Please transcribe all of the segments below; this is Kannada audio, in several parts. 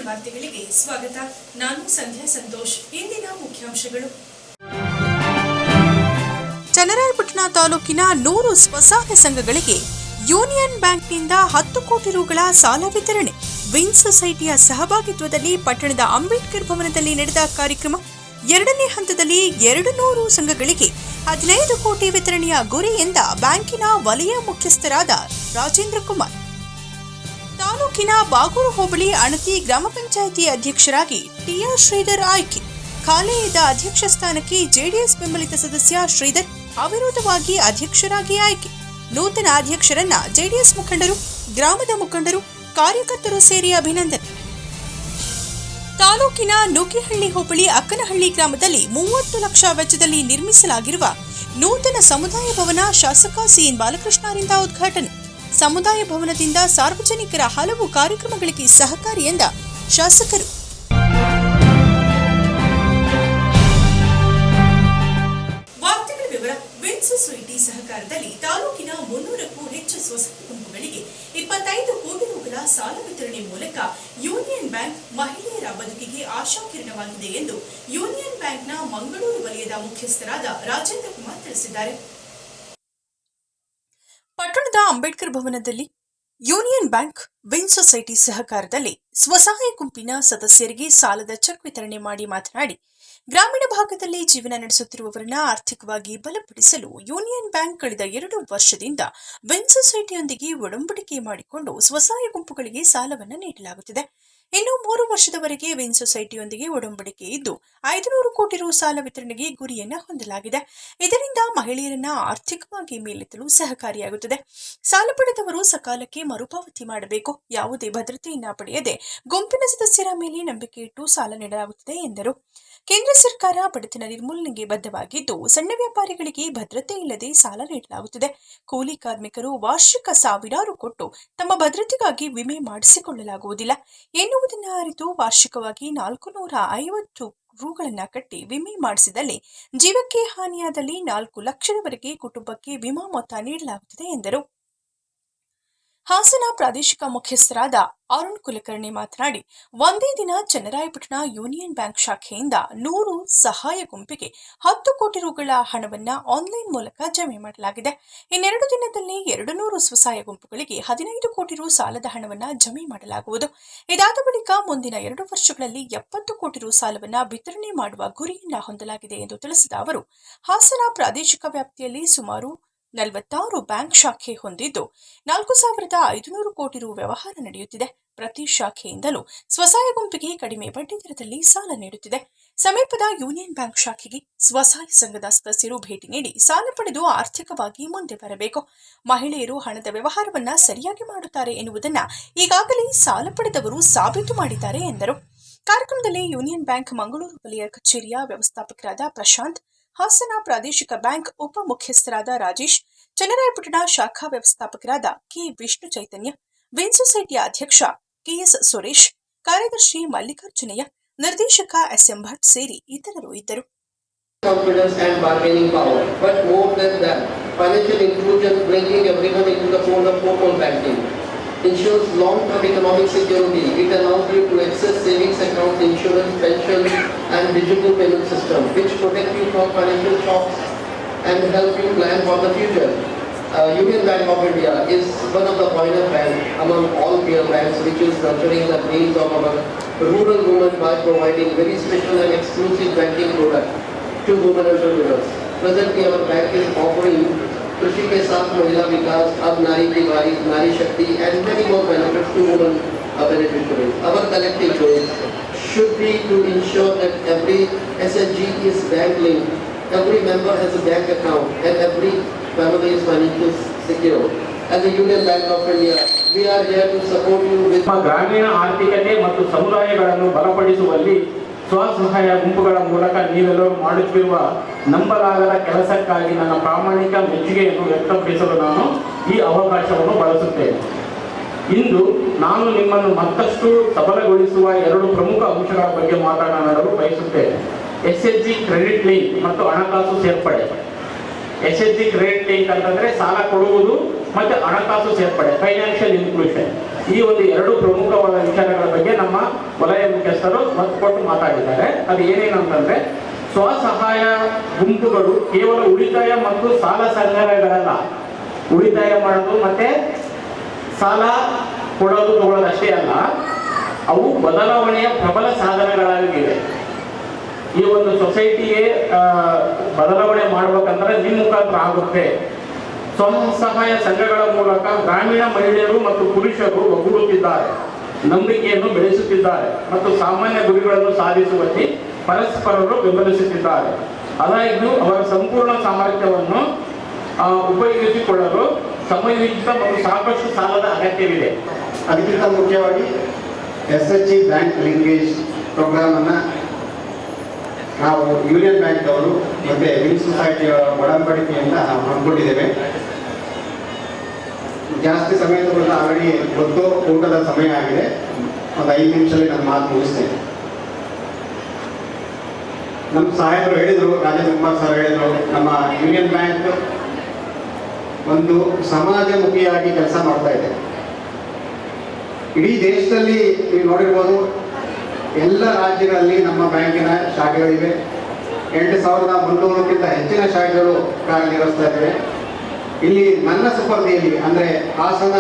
ವಾರ್ತೆಗಳಿಗೆ ಸ್ವಾಗತ. ನಾನು ಸಂಧ್ಯಾ ಸಂತೋಷ್. ಇಂದಿನ ಮುಖ್ಯಾಂಶಗಳು. ಚನ್ನರಾಯಪಟ್ಟಣ ತಾಲೂಕಿನ 100 ಸ್ವಸಹಾಯ ಸಂಘಗಳಿಗೆ ಯೂನಿಯನ್ ಬ್ಯಾಂಕ್ನಿಂದ 10 ಕೋಟಿ ರುಗಳ ಸಾಲ ವಿತರಣೆ. ವಿನ್ ಸೊಸೈಟಿಯ ಸಹಭಾಗಿತ್ವದಲ್ಲಿ ಪಟ್ಟಣದ ಅಂಬೇಡ್ಕರ್ ಭವನದಲ್ಲಿ ನಡೆದ ಕಾರ್ಯಕ್ರಮ. ಎರಡನೇ ಹಂತದಲ್ಲಿ 200 ಸಂಘಗಳಿಗೆ 15 ಕೋಟಿ ವಿತರಣೆಯ ಗುರಿ ಎಂದ ಬ್ಯಾಂಕಿನ ವಲಯ ಮುಖ್ಯಸ್ಥರಾದ ರಾಜೇಂದ್ರ ಕುಮಾರ್. ತಾಲೂಕಿನ ಬಾಗೂರು ಹೋಬಳಿ ಅಣತಿ ಗ್ರಾಮ ಪಂಚಾಯಿತಿ ಅಧ್ಯಕ್ಷರಾಗಿ ಟಿಆರ್ ಶ್ರೀಧರ್ ಆಯ್ಕೆ. ಖಾಲಿ ಇದ್ದ ಅಧ್ಯಕ್ಷ ಸ್ಥಾನಕ್ಕೆ ಜೆಡಿಎಸ್ ಬೆಂಬಲಿತ ಸದಸ್ಯ ಶ್ರೀಧರ್ ಅವಿರೋಧವಾಗಿ ಅಧ್ಯಕ್ಷರಾಗಿ ಆಯ್ಕೆ. ನೂತನ ಅಧ್ಯಕ್ಷರನ್ನ ಜೆಡಿಎಸ್ ಮುಖಂಡರು, ಗ್ರಾಮದ ಮುಖಂಡರು, ಕಾರ್ಯಕರ್ತರು ಸೇರಿ ಅಭಿನಂದನೆ. ತಾಲೂಕಿನ ನುಗ್ಗಿಹಳ್ಳಿ ಹೋಬಳಿ ಅಕ್ಕನಹಳ್ಳಿ ಗ್ರಾಮದಲ್ಲಿ 30 ಲಕ್ಷ ವೆಚ್ಚದಲ್ಲಿ ನಿರ್ಮಿಸಲಾಗಿರುವ ನೂತನ ಸಮುದಾಯ ಭವನ ಶಾಸಕ ಸಿಎನ್ ಬಾಲಕೃಷ್ಣರಿಂದ ಉದ್ಘಾಟನೆ. ಸಮುದಾಯ ಭವನದಿಂದ ಸಾರ್ವಜನಿಕರ ಹಲವು ಕಾರ್ಯಕ್ರಮಗಳಿಗೆ ಸಹಕಾರಿ ಎಂದ ಶಾಸಕರು. ವಾರ್ತೆಗಳ ವಿವರ. ವಿನ್ ಸೊಸೈಟಿ ಸಹಕಾರದಲ್ಲಿ ತಾಲೂಕಿನ 300ಕ್ಕೂ ಹೆಚ್ಚು ಸ್ವಸಹಾಯ ಗುಂಪುಗಳಿಗೆ 25 ಕೋಟಿ ರುಗಳ ಸಾಲ ವಿತರಣೆ ಮೂಲಕ ಯೂನಿಯನ್ ಬ್ಯಾಂಕ್ ಮಹಿಳೆಯರ ಬದುಕಿಗೆ ಆಶಾಕಿರಣವಾಗಿದೆ ಎಂದು ಯೂನಿಯನ್ ಬ್ಯಾಂಕ್ನ ಮಂಗಳೂರು ವಲಯದ ಮುಖ್ಯಸ್ಥರಾದ ರಾಜೇಂದ್ರ ಕುಮಾರ್ ತಿಳಿಸಿದ್ದಾರೆ. ಪಟ್ಟಣದ ಅಂಬೇಡ್ಕರ್ ಭವನದಲ್ಲಿ ಯೂನಿಯನ್ ಬ್ಯಾಂಕ್ ವಿನ್ ಸೊಸೈಟಿ ಸಹಕಾರದಲ್ಲಿ ಸ್ವಸಹಾಯ ಗುಂಪಿನ ಸದಸ್ಯರಿಗೆ ಸಾಲದ ಚೆಕ್ ವಿತರಣೆ ಮಾಡಿ ಮಾತನಾಡಿ, ಗ್ರಾಮೀಣ ಭಾಗದಲ್ಲಿ ಜೀವನ ನಡೆಸುತ್ತಿರುವವರನ್ನ ಆರ್ಥಿಕವಾಗಿ ಬಲಪಡಿಸಲು ಯೂನಿಯನ್ ಬ್ಯಾಂಕ್ ಕಳೆದ 2 ವರ್ಷದಿಂದ ವಿನ್ ಸೊಸೈಟಿಯೊಂದಿಗೆ ಒಡಂಬಡಿಕೆ ಮಾಡಿಕೊಂಡು ಸ್ವಸಹಾಯ ಗುಂಪುಗಳಿಗೆ ಸಾಲವನ್ನು ನೀಡಲಾಗುತ್ತಿದೆ. ಇನ್ನು 3 ವರ್ಷದವರೆಗೆ ವಿನ್ ಸೊಸೈಟಿಯೊಂದಿಗೆ ಒಡಂಬಡಿಕೆ ಇದ್ದು 500 ಕೋಟಿ ರು ಸಾಲ ವಿತರಣೆಗೆ ಗುರಿಯನ್ನ ಹೊಂದಲಾಗಿದೆ. ಇದರಿಂದ ಮಹಿಳೆಯರನ್ನ ಆರ್ಥಿಕವಾಗಿ ಮೇಲೆತ್ತಲು ಸಹಕಾರಿಯಾಗುತ್ತದೆ. ಸಾಲ ಪಡೆದವರು ಸಕಾಲಕ್ಕೆ ಮರುಪಾವತಿ ಮಾಡಬೇಕು. ಯಾವುದೇ ಭದ್ರತೆಯನ್ನ ಪಡೆಯದೆ ಗುಂಪಿನ ಸದಸ್ಯರ ಮೇಲೆ ನಂಬಿಕೆ ಇಟ್ಟು ಸಾಲ ನೀಡಲಾಗುತ್ತದೆ ಎಂದರು. ಕೇಂದ್ರ ಸರ್ಕಾರ ಬಡತನ ನಿರ್ಮೂಲನೆಗೆ ಬದ್ಧವಾಗಿದ್ದು, ಸಣ್ಣ ವ್ಯಾಪಾರಿಗಳಿಗೆ ಭದ್ರತೆ ಇಲ್ಲದೆ ಸಾಲ ನೀಡಲಾಗುತ್ತಿದೆ. ಕೂಲಿ ಕಾರ್ಮಿಕರು ವಾರ್ಷಿಕ ಸಾವಿರಾರು ಕೊಟ್ಟು ತಮ್ಮ ಭದ್ರತೆಗಾಗಿ ವಿಮೆ ಮಾಡಿಸಿಕೊಳ್ಳಲಾಗುವುದಿಲ್ಲ ಎನ್ನುವುದನ್ನು ಅರಿತು ವಾರ್ಷಿಕವಾಗಿ 450 ರುಗಳನ್ನು ಕಟ್ಟಿ ವಿಮೆ ಮಾಡಿಸಿದಲ್ಲಿ ಜೀವಕ್ಕೆ ಹಾನಿಯಾದಲ್ಲಿ 4 ಲಕ್ಷದವರೆಗೆ ಕುಟುಂಬಕ್ಕೆ ವಿಮಾ ಮೊತ್ತ ನೀಡಲಾಗುತ್ತದೆ ಎಂದರು. ಹಾಸನ ಪ್ರಾದೇಶಿಕ ಮುಖ್ಯಸ್ಥರಾದ ಅರುಣ್ ಕುಲಕರ್ಣಿ ಮಾತನಾಡಿ, ಒಂದೇ ದಿನ ಚನ್ನರಾಯಪಟ್ಟಣ ಯೂನಿಯನ್ ಬ್ಯಾಂಕ್ ಶಾಖೆಯಿಂದ 100 ಸಹಾಯ ಗುಂಪಿಗೆ 10 ಕೋಟಿ ರುಗಳ ಹಣವನ್ನು ಆನ್ಲೈನ್ ಮೂಲಕ ಜಮೆ ಮಾಡಲಾಗಿದೆ. ಇನ್ನೆರಡು ದಿನದಲ್ಲಿ 200 ಸ್ವಸಹಾಯ ಗುಂಪುಗಳಿಗೆ 15 ಕೋಟಿ ರು ಸಾಲದ ಹಣವನ್ನು ಜಮೆ ಮಾಡಲಾಗುವುದು. ಇದಾದ ಬಳಿಕ ಮುಂದಿನ 2 ವರ್ಷಗಳಲ್ಲಿ 70 ಕೋಟಿ ರು ಸಾಲವನ್ನು ವಿತರಣೆ ಮಾಡುವ ಗುರಿಯನ್ನ ಹೊಂದಲಾಗಿದೆ ಎಂದು ತಿಳಿಸಿದ ಅವರು, ಹಾಸನ ಪ್ರಾದೇಶಿಕ ವ್ಯಾಪ್ತಿಯಲ್ಲಿ ಸುಮಾರು 46 ಬ್ಯಾಂಕ್ ಶಾಖೆ ಹೊಂದಿದ್ದು 4500 ಕೋಟಿ ರು ವ್ಯವಹಾರ ನಡೆಯುತ್ತಿದೆ. ಪ್ರತಿ ಶಾಖೆಯಿಂದಲೂ ಸ್ವಸಹಾಯ ಗುಂಪಿಗೆ ಕಡಿಮೆ ಬಡ್ಡಿ ದರದಲ್ಲಿ ಸಾಲ ನೀಡುತ್ತಿದೆ. ಸಮೀಪದ ಯೂನಿಯನ್ ಬ್ಯಾಂಕ್ ಶಾಖೆಗೆ ಸ್ವಸಹಾಯ ಸಂಘದ ಸದಸ್ಯರು ಭೇಟಿ ನೀಡಿ ಸಾಲ ಪಡೆದು ಆರ್ಥಿಕವಾಗಿ ಮುಂದೆ ಬರಬೇಕು. ಮಹಿಳೆಯರು ಹಣದ ವ್ಯವಹಾರವನ್ನ ಸರಿಯಾಗಿ ಮಾಡುತ್ತಾರೆ ಎನ್ನುವುದನ್ನು ಈಗಾಗಲೇ ಸಾಲ ಪಡೆದವರು ಸಾಬೀತು ಮಾಡಿದ್ದಾರೆ ಎಂದರು. ಕಾರ್ಯಕ್ರಮದಲ್ಲಿ ಯೂನಿಯನ್ ಬ್ಯಾಂಕ್ ಮಂಗಳೂರು ವಲಯ ಕಚೇರಿಯ ವ್ಯವಸ್ಥಾಪಕರಾದ ಪ್ರಶಾಂತ್, ಹಾಸನ ಪ್ರಾದೇಶಿಕ ಬ್ಯಾಂಕ್ ಉಪ ಮುಖ್ಯಸ್ಥರಾದ ರಾಜೇಶ್, ಚನ್ನರಾಯಪಟ್ಟಣ ಶಾಖಾ ವ್ಯವಸ್ಥಾಪಕರಾದ ಕೆ ವಿಷ್ಣು ಚೈತನ್ಯ, ವಿನ್ ಸೊಸೈಟಿಯ ಅಧ್ಯಕ್ಷ ಕೆಎಸ್ ಸುರೇಶ್, ಕಾರ್ಯದರ್ಶಿ ಮಲ್ಲಿಕಾರ್ಜುನಯ್ಯ, ನಿರ್ದೇಶಕ ಎಸ್ಎಂ ಭಟ್ ಸೇರಿ ಇತರರು ಇದ್ದರು. Confidence and bargaining power, but more than that, financial inclusion, bringing everyone into the fold of open banking, ensures long-term economic security. It allows you to access savings accounts, insurance, pension, and digital payment system, which protect you from financial shocks and help you plan for the future. Union Bank of India is one of the pioneer banks among all peer banks, which is nurturing the needs of our rural women by providing very special and exclusive banking products to women entrepreneurs. Presently, our bank is offering कृषि के साथ महिला विकास, अब नारी की बारी, नारी शक्ति, and many more benefits to women beneficiaries. Our collective goal should be to ensure that every SHG is bank linked, every member has a bank account, and every family is financially secure. As the Union Bank of India, we are here to support you with ಗ್ರಾಮೀಣ ಆರ್ಥಿಕತೆ ಮತ್ತು ಸಮುದಾಯಗಳನ್ನು ಬಲಪಡಿಸುವಲ್ಲಿ ಸ್ವಸಹಾಯ ಗುಂಪುಗಳ ಮೂಲಕ ನೀವೆಲ್ಲರೂ ಮಾಡುತ್ತಿರುವ ನಂಬಲಾಗದ ಕೆಲಸಕ್ಕಾಗಿ ನನ್ನ ಪ್ರಾಮಾಣಿಕ ಮೆಚ್ಚುಗೆಯನ್ನು ವ್ಯಕ್ತಪಡಿಸಲು ನಾನು ಈ ಅವಕಾಶವನ್ನು ಬಳಸುತ್ತೇನೆ. ಇಂದು ನಾನು ನಿಮ್ಮನ್ನು ಮತ್ತಷ್ಟು ಸಬಲಗೊಳಿಸುವ 2 ಪ್ರಮುಖ ಅಂಶಗಳ ಬಗ್ಗೆ ಮಾತನಾಡಲು ಬಯಸುತ್ತೇನೆ. SHG ಕ್ರೆಡಿಟ್ ಲಿಂಕ್ ಮತ್ತು ಹಣಕಾಸು ಸೇರ್ಪಡೆ. SHG ಕ್ರೆಡಿಟ್ ಲಿಂಕ್ ಅಂತಂದ್ರೆ ಸಾಲ ಕೊಡುವುದು ಮತ್ತು ಹಣಕಾಸು ಸೇರ್ಪಡೆ, ಫೈನಾನ್ಷಿಯಲ್ ಇನ್ಕ್ಲೂಷನ್. ಈ ಒಂದು 2 ಪ್ರಮುಖವಾದ ವಿಚಾರಗಳ ಬಗ್ಗೆ ನಮ್ಮ ವಲಯ ಮುಖ್ಯಸ್ಥರು ಒತ್ತು ಕೊಟ್ಟು ಮಾತಾಡಿದ್ದಾರೆ. ಅದು ಏನೇನಂತಂದ್ರೆ, ಸ್ವಸಹಾಯ ಗುಂಪುಗಳು ಕೇವಲ ಉಳಿತಾಯ ಮತ್ತು ಸಾಲ ಸಂಗ್ರಹಗಳಲ್ಲ, ಉಳಿತಾಯ ಮಾಡೋದು ಮತ್ತೆ ಸಾಲ ಕೊಡೋದು ತಗೊಳ್ಳೋದಷ್ಟೇ ಅಲ್ಲ, ಅವು ಬದಲಾವಣೆಯ ಪ್ರಬಲ ಸಾಧನಗಳಾಗಿವೆ. ಈ ಒಂದು ಸೊಸೈಟಿಗೆ ಬದಲಾವಣೆ ಮಾಡ್ಬೇಕಂದ್ರೆ ನಿಮ್ಮ ಮುಖಾಂತರ ಆಗುತ್ತೆ. ಸ್ವಸಹಾಯ ಸಂಘಗಳ ಮೂಲಕ ಗ್ರಾಮೀಣ ಮಹಿಳೆಯರು ಮತ್ತು ಪುರುಷರು ಒಗ್ಗೂಡುತ್ತಿದ್ದಾರೆ, ನಂಬಿಕೆಯನ್ನು ಬೆಳೆಸುತ್ತಿದ್ದಾರೆ ಮತ್ತು ಸಾಮಾನ್ಯ ಗುರಿಗಳನ್ನು ಸಾಧಿಸುವಲ್ಲಿ ಪರಸ್ಪರರು ಬೆಂಬಲಿಸುತ್ತಿದ್ದಾರೆ. ಆದಾಗ್ಯೂ ಅವರ ಸಂಪೂರ್ಣ ಸಾಮರ್ಥ್ಯವನ್ನು ಉಪಯೋಗಿಸಿಕೊಳ್ಳಲು ಸಮಯೋಚಿತ ಮತ್ತು ಸಾಕಷ್ಟು ಸಾಲದ ಅಗತ್ಯವಿದೆ. ಅದಕ್ಕಿಂತ ಮುಖ್ಯವಾಗಿ SHG ಬ್ಯಾಂಕ್ ಲಿಂಕೇಜ್ ಪ್ರೋಗ್ರಾಮನ್ನು ನಾವು ಯೂನಿಯನ್ ಬ್ಯಾಂಕ್ ಅವರು ಮತ್ತು ವಿನ್ ಸೊಸೈಟಿಯ ಒಡಂಬಡಿಕೆಯಿಂದ ನಾವು ಹಮ್ಮಿಕೊಂಡಿದ್ದೇವೆ. ಜಾಸ್ತಿ ಸಮಯ ತಗೊಂಡು ಆಲ್ರೆಡಿ ಗೊತ್ತು, ಊಟದ ಸಮಯ ಆಗಿದೆ. ಒಂದು 5 ನಿಮಿಷದಲ್ಲಿ ನನ್ನ ಮಾತು ಮುಗಿಸ್ತೇನೆ. ನಮ್ಮ ಸಾಹೇಬರು ಹೇಳಿದರು, ರಾಜೇಂದ್ರ ಕುಮಾರ್ ಸರ್ ಹೇಳಿದರು, ನಮ್ಮ ಯೂನಿಯನ್ ಬ್ಯಾಂಕ್ ಒಂದು ಸಮಾಜಮುಖಿಯಾಗಿ ಕೆಲಸ ಮಾಡ್ತಾ ಇದೆ. ಇಡೀ ದೇಶದಲ್ಲಿ ನೀವು ನೋಡಿರ್ಬೋದು, ಎಲ್ಲ ರಾಜ್ಯಗಳಲ್ಲಿ ನಮ್ಮ ಬ್ಯಾಂಕಿನ ಶಾಖೆಗಳಿವೆ. 8,300ಕ್ಕಿಂತ ಹೆಚ್ಚಿನ ಶಾಖೆಗಳು ಕಾರ್ಯನಿರ್ವಹಿಸ್ತಾ ಇವೆ. ಇಲ್ಲಿ ನನ್ನ ಸುಪರ್ದಿಯಲ್ಲಿ ಅಂದರೆ ಹಾಸನ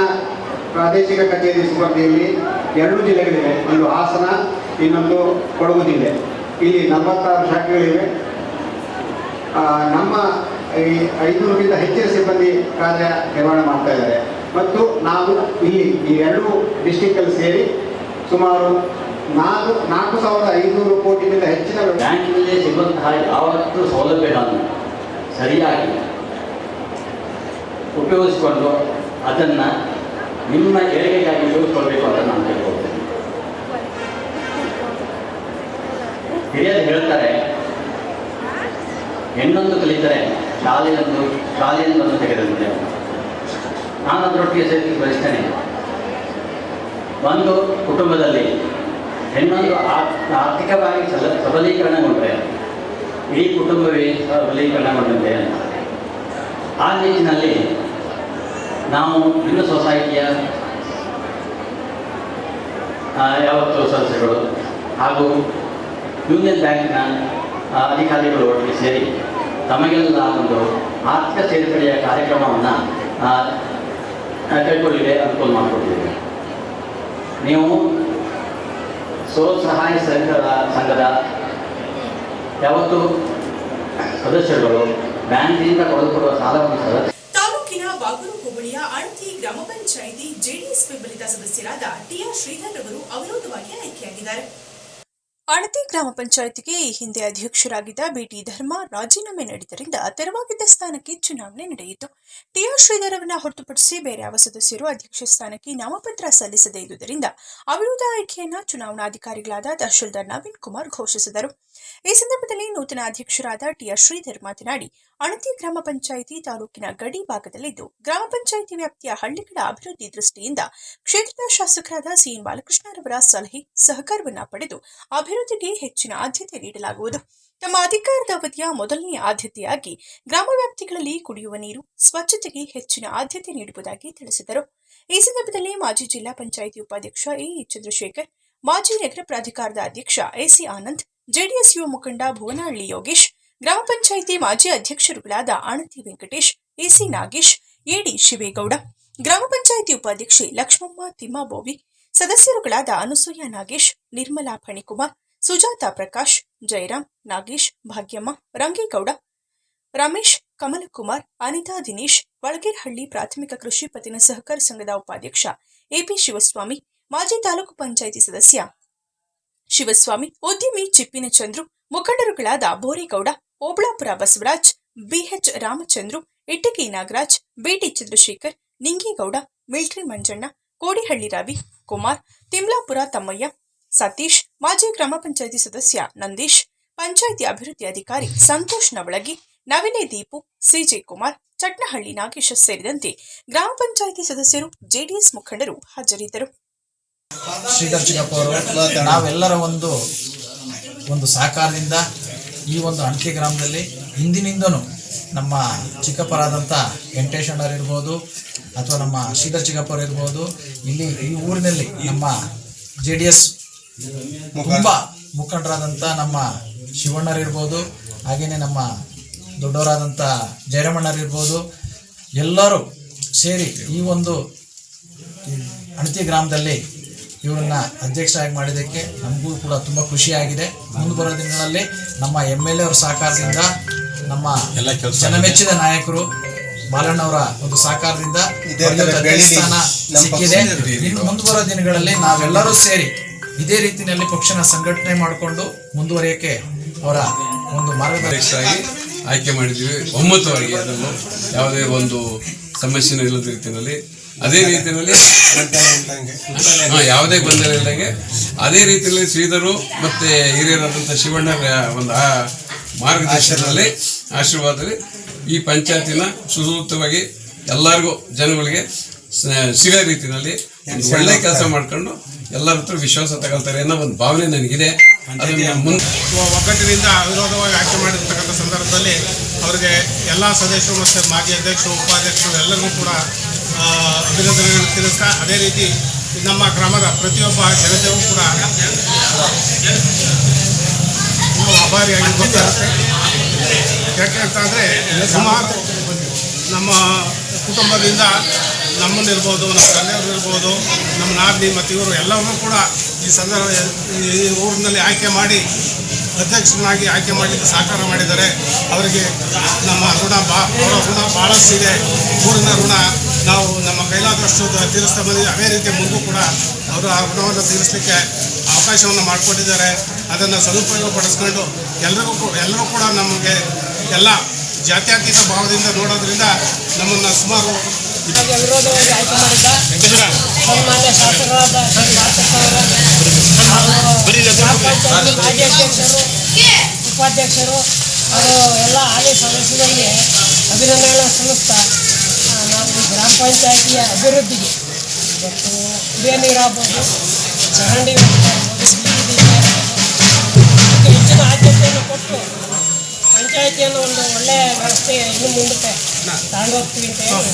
ಪ್ರಾದೇಶಿಕ ಕಚೇರಿ ಸುಪರ್ದಿಯಲ್ಲಿ 2 ಜಿಲ್ಲೆಗಳಿವೆ. ಒಂದು ಹಾಸನ, ಇನ್ನೊಂದು ಕೊಡಗು ಜಿಲ್ಲೆ. ಇಲ್ಲಿ 46 ಶಾಖೆಗಳಿವೆ. ನಮ್ಮ ಈ 500ಕ್ಕಿಂತ ಹೆಚ್ಚಿನ ಸಿಬ್ಬಂದಿ ಕಾರ್ಯ ನಿರ್ವಹಣೆ ಮಾಡ್ತಾ ಇದ್ದಾರೆ. ಮತ್ತು ನಾವು ಇಲ್ಲಿ ಈ 2 ಡಿಸ್ಟಿಕ್ಕಲ್ಲಿ ಸೇರಿ ಸುಮಾರು 4,500 ಕೋಟಿಗಿಂತ ಹೆಚ್ಚಿನ ಬ್ಯಾಂಕಿನಲ್ಲಿ ಸಿಗುವಂತಹ ಯಾವತ್ತೂ ಸೌಲಭ್ಯಗಳನ್ನು ಸರಿಯಾಗಿ ಉಪಯೋಗಿಸಿಕೊಂಡು ಅದನ್ನು ನಿಮ್ಮ ಏಳಿಗೆಗಾಗಿ ಉಪಯೋಗಿಸ್ಕೊಳ್ಬೇಕು ಅಂತ ನಾನು ಕೇಳ್ಕೊಳ್ತೇನೆ. ಹಿರಿಯರು ಹೇಳ್ತಾರೆ, ಹೆಣ್ಣೊಂದು ಕಲಿತರೆ ಶಾಲೆಯೊಂದನ್ನು ತೆಗೆದುಕೊಂಡೆ. ನಾನು ಅದರೊಟ್ಟಿಗೆ ಸೇರಿ ಬಯಸ್ತೇನೆ. ಒಂದು ಕುಟುಂಬದಲ್ಲಿ ಹೆಣ್ಣೊಂದು ಆರ್ಥಿಕವಾಗಿ ಸಬಲೀಕರಣಗೊಂಡ್ರೆ ಇಡೀ ಕುಟುಂಬವೇ ಸಬಲೀಕರಣಗೊಂಡಂತೆ ಅಂತ. ಆ ನಿಟ್ಟಿನಲ್ಲಿ ನಾವು ವಿನ್ ಸೊಸೈಟಿಯ ಯಾವತ್ತು ಸದಸ್ಯಗಳು ಹಾಗೂ ಯೂನಿಯನ್ ಬ್ಯಾಂಕಿನ ಅಧಿಕಾರಿಗಳು ಒಟ್ಟಿಗೆ ಸೇರಿ ತಮಗೆಲ್ಲ ಒಂದು ಆರ್ಥಿಕ ಸೇರ್ಪಡೆಯ ಕಾರ್ಯಕ್ರಮವನ್ನು ಕೈಗೊಳ್ಳಿದೆ ಅನುಕೂಲ ಮಾಡಿಕೊಟ್ಟಿದ್ದೀವಿ. ನೀವು ಸ್ವಸಹಾಯ ಸಂಘದ ಯಾವತ್ತು ಸದಸ್ಯರುಗಳು ಬ್ಯಾಂಕಿನಿಂದ ಕೊಡಲ್ಪಡುವ ಸಾಲವನ್ನು ತಾಲೂಕಿನ ಬಾಗೂರು ಹೋಬಳಿಯ ಅಣತಿ ಗ್ರಾಮ ಪಂಚಾಯಿತಿ ಜೆಡಿಎಸ್ ಬೆಂಬಲಿತ ಸದಸ್ಯರಾದ ಟಿಆರ್ ಶ್ರೀಧರ್ ಅವರು ಅವಿರೋಧವಾಗಿ ಆಯ್ಕೆಯಾಗಿದ್ದಾರೆ. ಅಣತಿ ಗ್ರಾಮ ಪಂಚಾಯಿತಿಗೆ ಈ ಹಿಂದೆ ಅಧ್ಯಕ್ಷರಾಗಿದ್ದ ಬಿಟಿ ಧರ್ಮ ರಾಜೀನಾಮೆ ನೀಡಿದ್ದರಿಂದ ತೆರವಾಗಿದ್ದ ಸ್ಥಾನಕ್ಕೆ ಚುನಾವಣೆ ನಡೆಯಿತು. ಟಿಆರ್ ಶ್ರೀಧರ್ ಅವರನ್ನ ಹೊರತುಪಡಿಸಿ ಬೇರೆ ಯಾವ ಸದಸ್ಯರು ಅಧ್ಯಕ್ಷ ಸ್ಥಾನಕ್ಕೆ ನಾಮಪತ್ರ ಸಲ್ಲಿಸದೇ ಇದ್ದುದರಿಂದ ಅವಿರೋಧ ಆಯ್ಕೆಯನ್ನ ಚುನಾವಣಾಧಿಕಾರಿಗಳಾದ ತಹಶೀಲ್ದಾರ್ ನವೀನ್ ಕುಮಾರ್ ಘೋಷಿಸಿದರು. ಈ ಸಂದರ್ಭದಲ್ಲಿ ನೂತನ ಅಧ್ಯಕ್ಷರಾದ ಟಿಆರ್ ಶ್ರೀಧರ್ ಮಾತನಾಡಿ, ಅಣತಿ ಗ್ರಾಮ ಪಂಚಾಯಿತಿ ತಾಲೂಕಿನ ಗಡಿ ಭಾಗದಲ್ಲಿದ್ದು ಗ್ರಾಮ ಪಂಚಾಯಿತಿ ವ್ಯಾಪ್ತಿಯ ಹಳ್ಳಿಗಳ ಅಭಿವೃದ್ಧಿ ದೃಷ್ಟಿಯಿಂದ ಕ್ಷೇತ್ರದ ಶಾಸಕರಾದ ಸಿಎನ್ ಬಾಲಕೃಷ್ಣರವರ ಸಲಹೆ ಸಹಕಾರವನ್ನ ಪಡೆದು ಅಭಿವೃದ್ಧಿಗೆ ಹೆಚ್ಚಿನ ಆದ್ಯತೆ ನೀಡಲಾಗುವುದು. ತಮ್ಮ ಅಧಿಕಾರದ ಅವಧಿಯ ಮೊದಲನೇ ಆದ್ಯತೆಯಾಗಿ ಗ್ರಾಮ ವ್ಯಾಪ್ತಿಗಳಲ್ಲಿ ಕುಡಿಯುವ ನೀರು, ಸ್ವಚ್ಛತೆಗೆ ಹೆಚ್ಚಿನ ಆದ್ಯತೆ ನೀಡುವುದಾಗಿ ತಿಳಿಸಿದರು. ಈ ಸಂದರ್ಭದಲ್ಲಿ ಮಾಜಿ ಜಿಲ್ಲಾ ಪಂಚಾಯಿತಿ ಉಪಾಧ್ಯಕ್ಷ ಎ ಚಂದ್ರಶೇಖರ್, ಮಾಜಿ ನಗರ ಪ್ರಾಧಿಕಾರದ ಅಧ್ಯಕ್ಷ ಎಸಿ ಆನಂದ್, ಜೆಡಿಎಸ್ ಯುವ ಮುಖಂಡ ಭುವನಹಳ್ಳಿ ಯೋಗೇಶ್, ಗ್ರಾಮ ಪಂಚಾಯಿತಿ ಮಾಜಿ ಅಧ್ಯಕ್ಷರುಗಳಾದ ಆಣತಿ ವೆಂಕಟೇಶ್, ಎಸಿ ನಾಗೇಶ್, ಎಡಿ ಶಿವೇಗೌಡ, ಗ್ರಾಮ ಪಂಚಾಯಿತಿ ಉಪಾಧ್ಯಕ್ಷೆ ಲಕ್ಷ್ಮಮ್ಮ ತಿಮ್ಮಾಬೋವಿ, ಸದಸ್ಯರುಗಳಾದ ಅನುಸೂಯ ನಾಗೇಶ್, ನಿರ್ಮಲಾ ಫಣಿಕುಮಾರ್, ಸುಜಾತಾ ಪ್ರಕಾಶ್, ಜಯರಾಮ್, ನಾಗೇಶ್, ಭಾಗ್ಯಮ್ಮ, ರಂಗೇಗೌಡ, ರಮೇಶ್, ಕಮಲಕುಮಾರ್, ಅನಿತಾ ದಿನೇಶ್, ವಳಗೇರಹಳ್ಳಿ ಪ್ರಾಥಮಿಕ ಕೃಷಿ ಪತ್ತಿನ ಸಹಕಾರ ಸಂಘದ ಉಪಾಧ್ಯಕ್ಷ ಎಪಿ ಶಿವಸ್ವಾಮಿ, ಮಾಜಿ ತಾಲೂಕು ಪಂಚಾಯಿತಿ ಸದಸ್ಯ ಶಿವಸ್ವಾಮಿ, ಉದ್ಯಮಿ ಚಿಪ್ಪಿನ ಚಂದ್ರು, ಮುಖಂಡರುಗಳಾದ Boregowda, Obalapura Basavaraj, BH Ramachandru, Ittagi Nagaraj, BT Chandrashekar, Ningegowda, military Manjanna, Kodihalli Ravi Kumar, Timlapura Tammayya, Satish, ಮಾಜಿ ಗ್ರಾಮ ಪಂಚಾಯಿತಿ ಸದಸ್ಯ ನಂದೀಶ್, ಪಂಚಾಯಿತಿ ಅಭಿವೃದ್ಧಿ ಅಧಿಕಾರಿ ಸಂತೋಷ್ ನವಳಗಿ, ನವಿಲೆ ದೀಪು, ಸಿಜೆ ಕುಮಾರ್, ಚಟ್ನಹಳ್ಳಿ ನಾಗೇಶ್ ಸೇರಿದಂತೆ ಗ್ರಾಮ ಪಂಚಾಯಿತಿ ಸದಸ್ಯರು, ಜೆಡಿಎಸ್ ಮುಖಂಡರು ಹಾಜರಿದ್ದರು. ಶ್ರೀಧರ್ ಚಿಕ್ಕಪ್ಪ ಅವರು ನಾವೆಲ್ಲರ ಒಂದು ಸಹಕಾರದಿಂದ ಈ ಒಂದು ಅಣತಿ ಗ್ರಾಮದಲ್ಲಿ ಹಿಂದಿನಿಂದನೂ ನಮ್ಮ ಚಿಕ್ಕಪ್ಪರಾದಂಥ ವೆಂಕಟೇಶಣ್ಣರು ಇರ್ಬೋದು ಅಥವಾ ನಮ್ಮ ಶ್ರೀಧರ್ ಚಿಕ್ಕಪ್ಪರು ಇರ್ಬೋದು, ಈ ಊರಿನಲ್ಲಿ ನಮ್ಮ JDS ತುಂಬ ಮುಖಂಡರಾದಂಥ ನಮ್ಮ ಶಿವಣ್ಣರಿರ್ಬೋದು, ಹಾಗೆಯೇ ನಮ್ಮ ದೊಡ್ಡವರಾದಂಥ ಜಯರಮಣ್ಣರಿರ್ಬೋದು, ಎಲ್ಲರೂ ಸೇರಿ ಈ ಒಂದು ಅಣತಿ ಗ್ರಾಮದಲ್ಲಿ ಇವರನ್ನ ಅಧ್ಯಕ್ಷರಾಗಿ ಮಾಡಿದ್ದಕ್ಕೆ ನಮಗೂ ಕೂಡ ತುಂಬ ಖುಷಿಯಾಗಿದೆ. ಮುಂದೆ ಬರೋ ದಿನಗಳಲ್ಲಿ ನಮ್ಮ MLA ಅವರ ಸಹಕಾರದಿಂದ, ನಮ್ಮ ಜನಮೆಚ್ಚಿದ ನಾಯಕರು ಬಾಲಣ್ಣವರ ಒಂದು ಸಹಕಾರದಿಂದ ಅಧ್ಯಕ್ಷ ಸ್ಥಾನ ಸಿಕ್ಕಿದೆ. ಇನ್ನು ಮುಂದೆ ಬರೋ ದಿನಗಳಲ್ಲಿ ನಾವೆಲ್ಲರೂ ಸೇರಿ ಇದೇ ರೀತಿಯಲ್ಲಿ ಪಕ್ಷನ ಸಂಘಟನೆ ಮಾಡಿಕೊಂಡು ಮುಂದುವರಿಯಕ್ಕೆ ಅವರ ಒಂದು ಮಾರ್ಗದರ್ಶಕರಾಗಿ ಆಯ್ಕೆ ಮಾಡಿದ್ದೀವಿ. ಒಮ್ಮತವಾಗಿ ಅದನ್ನು ಯಾವುದೇ ಒಂದು ಸಮಸ್ಯೆ ಇಲ್ಲದ ರೀತಿಯಲ್ಲಿ, ಅದೇ ರೀತಿಯಲ್ಲಿ ಯಾವುದೇ ಗೊಂದಲ ಇಲ್ಲದಂಗೆ ಅದೇ ರೀತಿಯಲ್ಲಿ ಶ್ರೀಧರು ಮತ್ತು ಹಿರಿಯರಾದಂಥ ಶಿವಣ್ಣರ ಒಂದು ಮಾರ್ಗದರ್ಶನದಲ್ಲಿ ಆಶೀರ್ವಾದದಲ್ಲಿ ಈ ಪಂಚಾಯತಿನ ಸುಸೂತ್ರವಾಗಿ ಎಲ್ಲರಿಗೂ ಜನಗಳಿಗೆ ಸಿಗೋ ರೀತಿಯಲ್ಲಿ ಒಂದು ಒಳ್ಳೆ ಕೆಲಸ ಮಾಡ್ಕೊಂಡು ಎಲ್ಲರ ಹತ್ರ ವಿಶ್ವಾಸ ತಗೊಳ್ತಾರೆ ಅನ್ನೋ ಒಂದು ಭಾವನೆ ನನಗಿದೆ. ಅದನ್ನು ಮುಂದೆ ಒಗ್ಗಟ್ಟಿನಿಂದ ಅವಿರೋಧವಾಗಿ ಆಯ್ಕೆ ಮಾಡಿರ್ತಕ್ಕಂಥ ಸಂದರ್ಭದಲ್ಲಿ ಅವರಿಗೆ ಎಲ್ಲ ಸದಸ್ಯರು ಮತ್ತು ಮಾಜಿ ಅಧ್ಯಕ್ಷರು, ಉಪಾಧ್ಯಕ್ಷರು ಎಲ್ಲರಿಗೂ ಕೂಡ ಅಭಿನಂದನೆಗಳನ್ನು ತಿಳಿಸ್ತಾ, ಅದೇ ರೀತಿ ನಮ್ಮ ಗ್ರಾಮದ ಪ್ರತಿಯೊಬ್ಬ ಜನತೆಯೂ ಕೂಡ ಆಭಾರಿಯಾಗಿ ಗೊತ್ತಾಗುತ್ತೆ. ಯಾಕೆ ಅಂತಂದರೆ ಸುಮಾರು ನಮ್ಮ ಕುಟುಂಬದಿಂದ ನಮ್ಮನ್ನಿರ್ಬೋದು, ನಮ್ಮ ತಂದೆಯವ್ರಿರ್ಬೋದು, ನಮ್ಮ ನಾದಿನಿ ಮತ್ತು ಇವರು ಎಲ್ಲವನ್ನೂ ಕೂಡ ಈ ಈ ಊರಿನಲ್ಲಿ ಆಯ್ಕೆ ಮಾಡಿ ಅಧ್ಯಕ್ಷನಾಗಿ ಆಯ್ಕೆ ಮಾಡಲಿಕ್ಕೆ ಸಹಕಾರ ಮಾಡಿದ್ದಾರೆ. ಅವರಿಗೆ ನಮ್ಮ ಋಣ ಅವರ ಋಣ ಭಾಳಷ್ಟಿದೆ. ಊರಿನ ಋಣ ನಾವು ನಮ್ಮ ಕೈಲಾದಷ್ಟು ತೀರಿಸ್ತಾ ಬಂದಿದ್ದೀವಿ. ಅದೇ ರೀತಿ ಮುಂದೂ ಕೂಡ ಅವರು ಆ ಋಣವನ್ನು ತೀರಿಸಲಿಕ್ಕೆ ಅವಕಾಶವನ್ನು ಮಾಡಿಕೊಟ್ಟಿದ್ದಾರೆ. ಅದನ್ನು ಸದುಪಯೋಗ ಪಡಿಸ್ಕೊಂಡು ಎಲ್ಲರೂ ಕೂಡ ನಮಗೆ ಎಲ್ಲ ಜಾತ್ಯತೀತ ಭಾವದಿಂದ ನೋಡೋದ್ರಿಂದ ನಮ್ಮನ್ನು ಸುಮಾರು ವಿರೋಧವಾಗಿ ಆಯ್ಕೆ ಮಾಡಿದ್ದ ಸನ್ಮಾನ್ಯ ಶಾಸಕರಾದ ಮಾಜಿ ಅಧ್ಯಕ್ಷರು, ಉಪಾಧ್ಯಕ್ಷರು ಹಾಗೂ ಎಲ್ಲ ಹಾಲಿ ಸದಸ್ಯರಿಗೆ ಅಭಿನಂದನೆಗಳನ್ನು ಸಲ್ಲಿಸ್ತಾ, ನಾವು ಗ್ರಾಮ ಪಂಚಾಯತಿಯ ಅಭಿವೃದ್ಧಿಗೆ ಇವತ್ತು ಕುಡಿಯ ನೀರಾಗ್ಬೋದು, ಚರಂಡಿ ವ್ಯವಸ್ಥೆ ಆಗ್ಬೋದು, ಹೆಚ್ಚಿನ ಆದ್ಯತೆಯನ್ನು ಕೊಟ್ಟು ಪಂಚಾಯತಿಯನ್ನು ಒಂದು ಒಳ್ಳೆಯ ವ್ಯವಸ್ಥೆ ಇನ್ನು ಮುಂದಕ್ಕೆ ತಗೊಂಡೋಗ್ತೀವಿ ಅಂತ ಹೇಳಿ.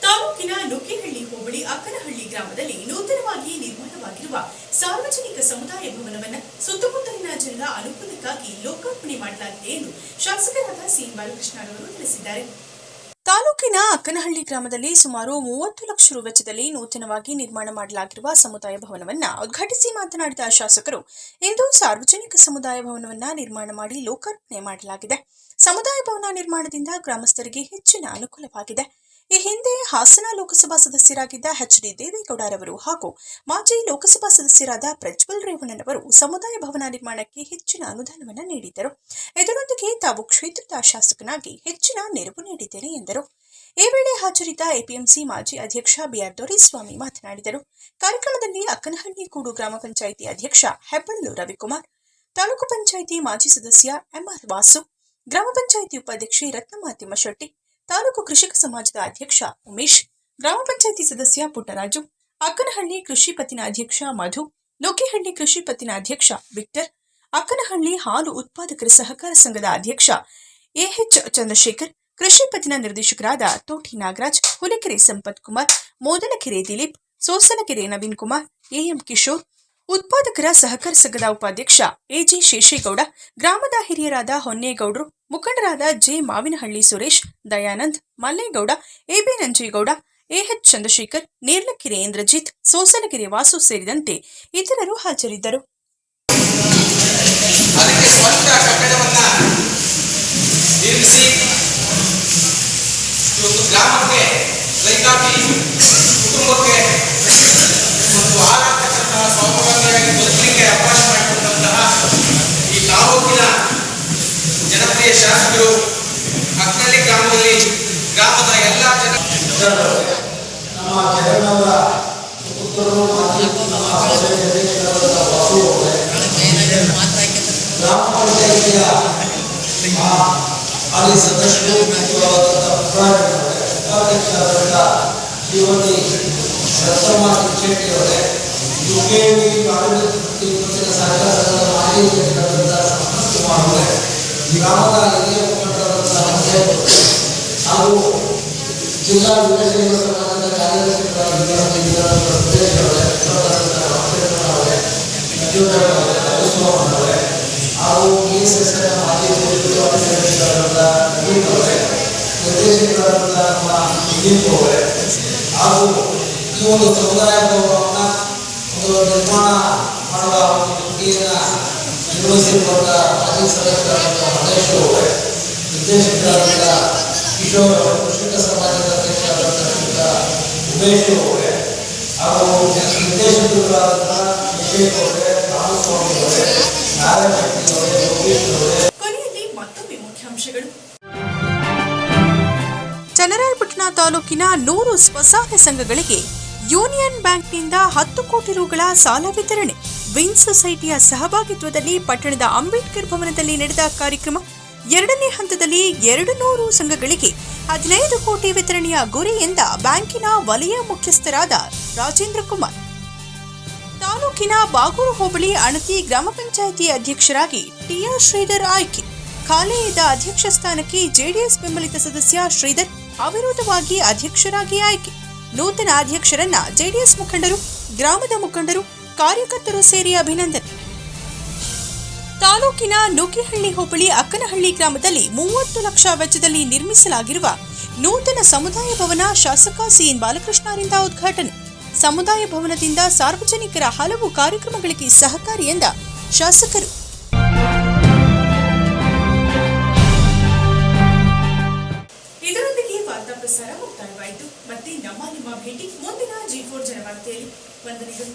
ತಾಲೂಕಿನ ನುಗ್ಗೇಹಳ್ಳಿ ಹೋಬಳಿ ಅಕ್ಕನಹಳ್ಳಿ ಗ್ರಾಮದಲ್ಲಿ ನೂತನವಾಗಿ ನಿರ್ಮಾಣವಾಗಿರುವ ಸಾರ್ವಜನಿಕ ಸಮುದಾಯ ಭವನವನ್ನು ಸುತ್ತಮುತ್ತಲಿನ ಜನರ ಅನುಕೂಲಕ್ಕಾಗಿ ಲೋಕಾರ್ಪಣೆ ಮಾಡಲಾಗಿದೆ ಎಂದು ಶಾಸಕರಾದ ಸಿ ಬಾಲಕೃಷ್ಣರವರು ತಿಳಿಸಿದ್ದಾರೆ. ತಾಲೂಕಿನ ಅಕ್ಕನಹಳ್ಳಿ ಗ್ರಾಮದಲ್ಲಿ ಸುಮಾರು 30 ಲಕ್ಷ ರು ವೆಚ್ಚದಲ್ಲಿ ನೂತನವಾಗಿ ನಿರ್ಮಾಣ ಮಾಡಲಾಗಿರುವ ಸಮುದಾಯ ಭವನವನ್ನು ಉದ್ಘಾಟಿಸಿ ಮಾತನಾಡಿದ ಶಾಸಕರು, ಇಂದು ಸಾರ್ವಜನಿಕ ಸಮುದಾಯ ಭವನವನ್ನು ನಿರ್ಮಾಣ ಮಾಡಿ ಲೋಕಾರ್ಪಣೆ ಮಾಡಲಾಗಿದೆ. ಸಮುದಾಯ ಭವನ ನಿರ್ಮಾಣದಿಂದ ಗ್ರಾಮಸ್ಥರಿಗೆ ಹೆಚ್ಚಿನ ಅನುಕೂಲವಾಗಿದೆ. ಈ ಹಿಂದೆ ಹಾಸನ ಲೋಕಸಭಾ ಸದಸ್ಯರಾಗಿದ್ದ ಎಚ್.ಡಿ. ದೇವೇಗೌಡರವರು ಹಾಗೂ ಮಾಜಿ ಲೋಕಸಭಾ ಸದಸ್ಯರಾದ ಪ್ರಜ್ವಲ್ ರೇವಣ್ಣನವರು ಸಮುದಾಯ ಭವನ ನಿರ್ಮಾಣಕ್ಕೆ ಹೆಚ್ಚಿನ ಅನುದಾನವನ್ನು ನೀಡಿದ್ದರು. ಇದರೊಂದಿಗೆ ತಾವು ಕ್ಷೇತ್ರದ ಶಾಸಕನಾಗಿ ಹೆಚ್ಚಿನ ನೆರವು ನೀಡಿದ್ದೇನೆ ಎಂದರು. ಈ ವೇಳೆ ಹಾಜರಿದ್ದ ಎಪಿಎಂಸಿ ಮಾಜಿ ಅಧ್ಯಕ್ಷ ಬಿಆರ್ ದೊರೆಸ್ವಾಮಿ ಮಾತನಾಡಿದರು. ಕಾರ್ಯಕ್ರಮದಲ್ಲಿ ಅಕ್ಕನಹಳ್ಳಿ ಕೂಡು ಗ್ರಾಮ ಪಂಚಾಯಿತಿ ಅಧ್ಯಕ್ಷ ಹೆಬ್ಬಳ್ಳು ರವಿಕುಮಾರ್, ತಾಲೂಕು ಪಂಚಾಯಿತಿ ಮಾಜಿ ಸದಸ್ಯ ಎಂಆರ್ ವಾಸು, ಗ್ರಾಮ ಪಂಚಾಯಿತಿ ಉಪಾಧ್ಯಕ್ಷೆ ರತ್ನಮ್ಮ ತಿಮ್ಮಶೆಟ್ಟಿ, ತಾಲೂಕು ಕೃಷಿಕ ಸಮಾಜದ ಅಧ್ಯಕ್ಷ ಉಮೇಶ್, ಗ್ರಾಮ ಪಂಚಾಯಿತಿ ಸದಸ್ಯ ಪುಟ್ಟರಾಜು, ಅಕ್ಕನಹಳ್ಳಿ ಕೃಷಿ ಪತ್ತಿನ ಅಧ್ಯಕ್ಷ ಮಧು, ನುಗ್ಗೇಹಳ್ಳಿ ಕೃಷಿ ಪತ್ತಿನ ಅಧ್ಯಕ್ಷ ವಿಕ್ಟರ್, ಅಕ್ಕನಹಳ್ಳಿ ಹಾಲು ಉತ್ಪಾದಕರ ಸಹಕಾರ ಸಂಘದ ಅಧ್ಯಕ್ಷ ಎಎಚ್ ಚಂದ್ರಶೇಖರ್, ಕೃಷಿ ಪತ್ತಿನ ನಿರ್ದೇಶಕರಾದ ತೋಟಿ ನಾಗರಾಜ್, ಹುಲಿಕೆರೆ ಸಂಪತ್ ಕುಮಾರ್, ಮೋದನಕೆರೆ ದಿಲೀಪ್, ಸೋಸನಕೆರೆ ನವೀನ್ ಕುಮಾರ್, ಎಎಂ ಕಿಶೋರ್, ಉತ್ಪಾದಕರ ಸಹಕಾರ ಸಂಘದ ಉಪಾಧ್ಯಕ್ಷ ಎಜಿ ಶೇಷೇಗೌಡ, ಗ್ರಾಮದ ಹಿರಿಯರಾದ ಹೊನ್ನೇಗೌಡರು, ಮುಖಂಡರಾದ J Mavinahalli Suresh, Dayanand, Mallegowda, AB Nanjegowda, AH Chandrashekar, Nerlakere Indrajit, Sosanakere Vasu ಸೇರಿದಂತೆ ಇತರರು ಹಾಜರಿದ್ದರು. ಈ ತಾಲೂಕಿನ ಜನಪ್ರಿಯ ಶಾಸಕರು ಅಕ್ಕನಹಳ್ಳಿ ಗ್ರಾಮದಲ್ಲಿ ಗ್ರಾಮದ ಎಲ್ಲ ನಮ್ಮ ಜಗನ್ನವರ ಪುತ್ರರು ಗ್ರಾಮ ಪಂಚಾಯಿತಿಯ ಹಾಲಿ ಸದಸ್ಯರು ಉಪಾಧ್ಯಕ್ಷರಾದ ಶ್ರೀಮತಿ ರತ್ನಮ್ಮ ತಿಮ್ಮಶೆಟ್ಟಿಯವರೇ, ಯುಕೆವಿ ಸಹಕಾರ ಸಂಘದ ಮಾಜಿ ಅಧ್ಯಕ್ಷರಾದಂಥ ಸಂಪತ್ ಕುಮಾರ್ ಅವರೇ, ಗ್ರಾಮದ ಹಿರಿಯ ಮುಖಂಡರಾದಂಥ ಹಾಗೂ ಜಿಲ್ಲಾ ವಿಕಸನ ಸಮಾಜದ ಕಾರ್ಯದರ್ಶಿಗಳಾಗಿದ್ದ ಮಂಡಳೆ ಹಾಗೂ BSSನ ಮಾಜಿ ನಿರ್ದೇಶಕರಾದ ನವೀನ್ ಅವರೇ, ನಿರ್ದೇಶಕರಾದ ನಮ್ಮ ದಿಲೀಪ್ ಅವರೇ, ಹಾಗೂ ಈ ಒಂದು ಸಮುದಾಯ ಭವನವನ್ನು ಒಂದು ನಿರ್ಮಾಣ ಮಾಡುವ ಒಂದು ಕೃತಿಯನ್ನು ನಿರ್ವಹಿಸಿರುವಂಥ ಮಾಜಿ ಸದಸ್ಯರಾದ ಮಹೇಶ್ ಅವರೇ, ನಿರ್ದೇಶಕರಾದ ಕಿಶೋರ್ ಅವರು, ಕೃಷಿಕ ಸಮಾಜದ ಅಧ್ಯಕ್ಷರಾದ ಉಮೇಶ್ ಅವರೇ, ಹಾಗೂ ನಿರ್ದೇಶಕರಾದ ವಿವೇಕ್ ಅವರೇ, ರಾಮಸ್ವಾಮಿ ಅವರೇ, ನಾರಾಯಣ ಅವರೇ, ಯೋಗೇಶ್ ಅವರೇ. ಕೊನೆಯಲ್ಲಿ ಮತ್ತೊಮ್ಮೆ ಮುಖ್ಯಾಂಶಗಳು. ಚನ್ನರಾಯಪಟ್ಟಣ ತಾಲೂಕಿನ 100 ಸ್ವಸಹಾಯ ಸಂಘಗಳಿಗೆ ಯೂನಿಯನ್ ಬ್ಯಾಂಕ್ನಿಂದ 10 ಕೋಟಿ ರುಗಳ ಸಾಲ ವಿತರಣೆ. ವಿನ್ ಸೊಸೈಟಿಯ ಸಹಭಾಗಿತ್ವದಲ್ಲಿ ಪಟ್ಟಣದ ಅಂಬೇಡ್ಕರ್ ಭವನದಲ್ಲಿ ನಡೆದ ಕಾರ್ಯಕ್ರಮ. 2ನೇ ಹಂತದಲ್ಲಿ 200 ಸಂಘಗಳಿಗೆ 15 ಕೋಟಿ ವಿತರಣೆಯ ಗುರಿ ಎಂದ ಬ್ಯಾಂಕಿನ ವಲಯ ಮುಖ್ಯಸ್ಥರಾದ ರಾಜೇಂದ್ರ ಕುಮಾರ್. ತಾಲೂಕಿನ ಬಾಗೂರು ಹೋಬಳಿ ಅಣತಿ ಗ್ರಾಮ ಪಂಚಾಯಿತಿ ಅಧ್ಯಕ್ಷರಾಗಿ ಟಿಆರ್ ಶ್ರೀಧರ್ ಆಯ್ಕೆ. ಖಾಲಿ ಇದ್ದ ಅಧ್ಯಕ್ಷ ಸ್ಥಾನಕ್ಕೆ ಜೆಡಿಎಸ್ ಬೆಂಬಲಿತ ಸದಸ್ಯ ಶ್ರೀಧರ್ ಅವಿರೋಧವಾಗಿ ಅಧ್ಯಕ್ಷರಾಗಿ ಆಯ್ಕೆ. ನೂತನ ಅಧ್ಯಕ್ಷರನ್ನ ಜೆಡಿಎಸ್ ಮುಖಂಡರು, ಗ್ರಾಮದ ಮುಖಂಡರು, ಕಾರ್ಯಕರ್ತರು ಸೇರಿ ಅಭಿನಂದನೆ. ತಾಲೂಕಿನ ನುಗ್ಗಿಹಳ್ಳಿ ಹೋಬಳಿ ಅಕ್ಕನಹಳ್ಳಿ ಗ್ರಾಮದಲ್ಲಿ 30 ಲಕ್ಷ ವೆಚ್ಚದಲ್ಲಿ ನಿರ್ಮಿಸಲಾಗಿರುವ ನೂತನ ಸಮುದಾಯ ಭವನ ಶಾಸಕ ಸಿಎನ್ ಬಾಲಕೃಷ್ಣರಿಂದ ಉದ್ಘಾಟನೆ. ಸಮುದಾಯ ಭವನದಿಂದ ಸಾರ್ವಜನಿಕರ ಹಲವು ಕಾರ್ಯಕ್ರಮಗಳಿಗೆ ಸಹಕಾರಿ ಎಂದ ಶಾಸಕರು. ಇದರೊಂದಿಗೆ ವಾರ್ತಾ ಪ್ರಸಾರ ಮುಕ್ತಾಯವಾಯಿತು. ಮತ್ತೆ ನಿಮ್ಮ ಭೇಟಿ ಮುಂದಿನ G4 ಜನವಾರ್ತೆಯಲ್ಲಿ. ವಂದನೆಗಳು.